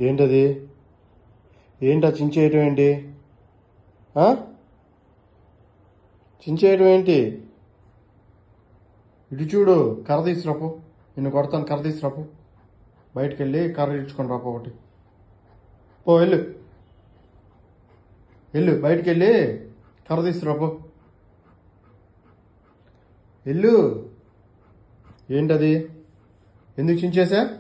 ఏంటది? ఏంటా చించేయటం ఏంటి? ఆ? చించేయటం ఏంటి? ఇటు చూడు, కర్ర తీసుకురాపు. నిన్ను కొడతాను, కర్ర తీసుకురాపు. బయటికి వెళ్ళి కర్ర ఇచ్చుకొని రాపు ఒకటి. పో, వెళ్ళు వెళ్ళు, బయటికి వెళ్ళి కర్ర తీసుకురాపు. వెళ్ళు. ఏంటది? ఎందుకు చించేసా?